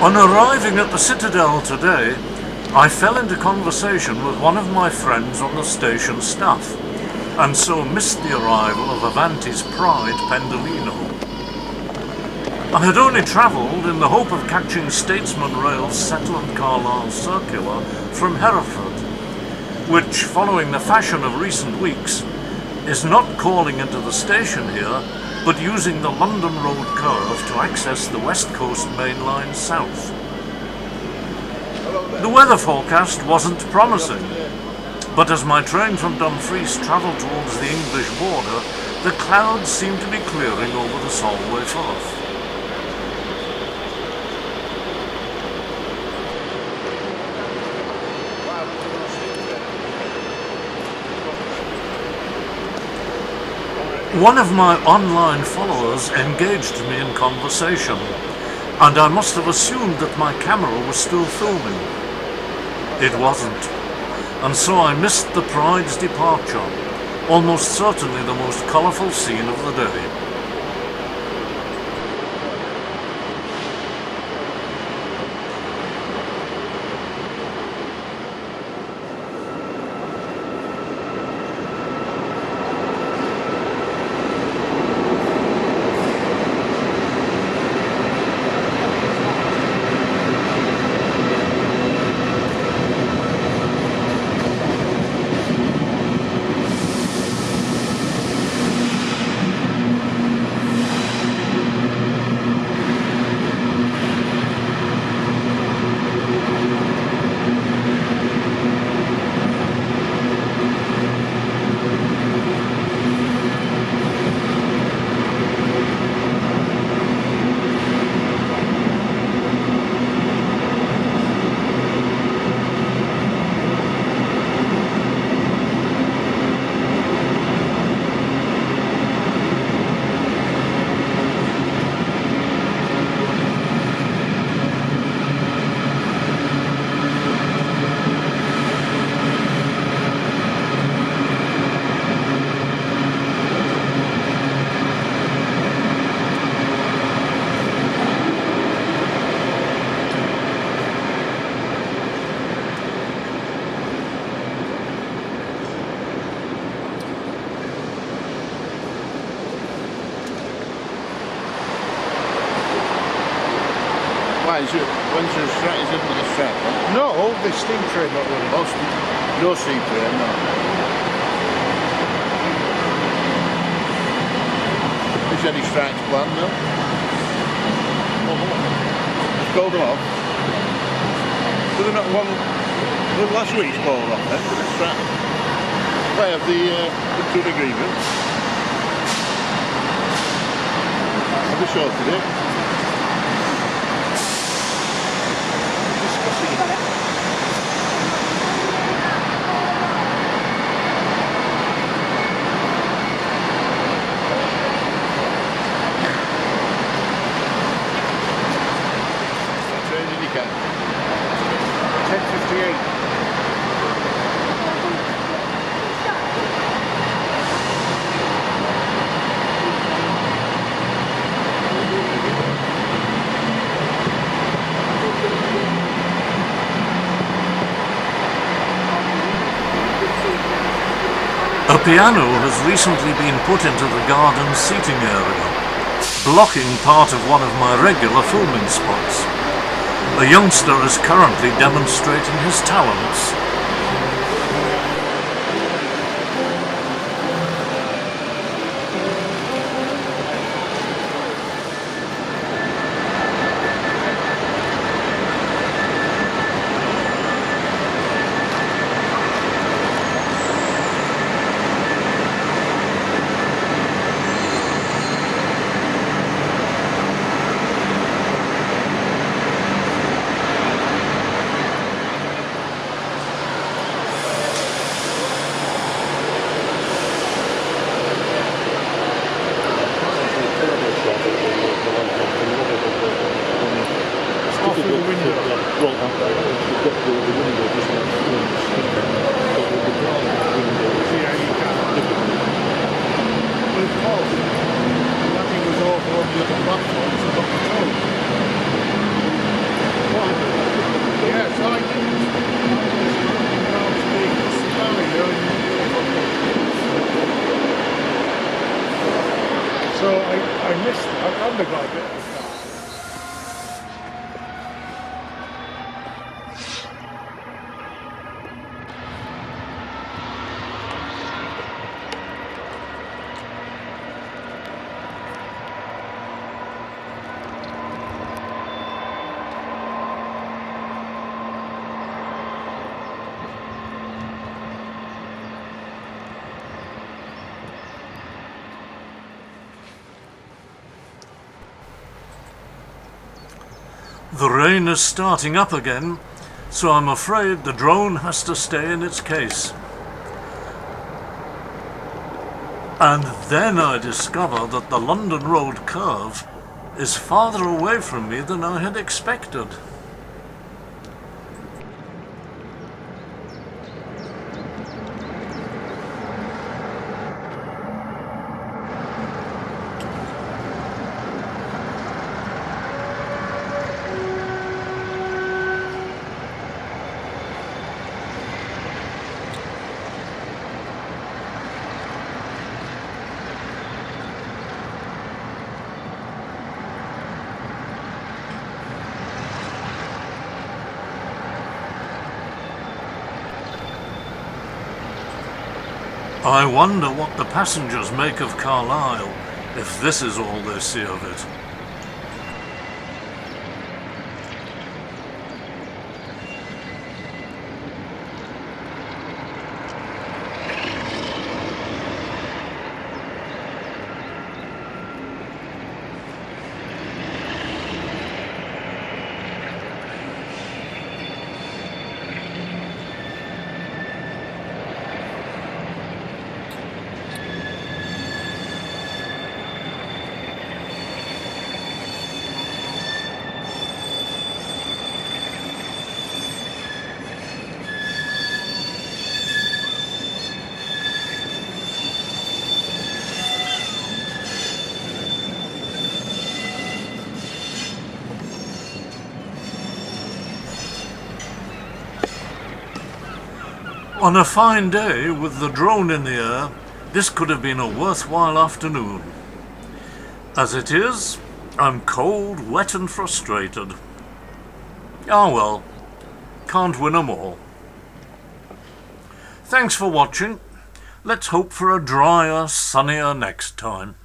On arriving at the Citadel today, I fell into conversation with one of my friends on the station staff, and so missed the arrival of Avanti's Pride Pendolino. I had only travelled in the hope of catching Statesman Rail's Settlement Carlisle Circular from Hereford, which, following the fashion of recent weeks, is not calling into the station here, but using the London Road curve to access the West Coast Main Line south. The weather forecast wasn't promising, but as my train from Dumfries travelled towards the English border, the clouds seemed to be clearing over the Solway Firth. One of my online followers engaged me in conversation, and I must have assumed that my camera was still filming. It wasn't, and so I missed the Pride's departure, almost certainly the most colourful scene of the day. Why is it? When's the strike? Is it the strike? No, the steam train not running. Oh, no steam train, no. Is there any strikes planned, no? Just called them off. Did they not one? Well, last week's called off then, did the strike? They have the good agreement. Have they sorted it? What train did you catch? 10:58. A piano has recently been put into the garden seating area, blocking part of one of my regular filming spots. A youngster is currently demonstrating his talents. I missed that. I never got a bit of the car. The rain is starting up again, so I'm afraid the drone has to stay in its case. And then I discover that the London Road curve is farther away from me than I had expected. I wonder what the passengers make of Carlisle, if this is all they see of it. On a fine day, with the drone in the air, this could have been a worthwhile afternoon. As it is, I'm cold, wet and frustrated. Ah well, can't win 'em all. Thanks for watching. Let's hope for a drier, sunnier next time.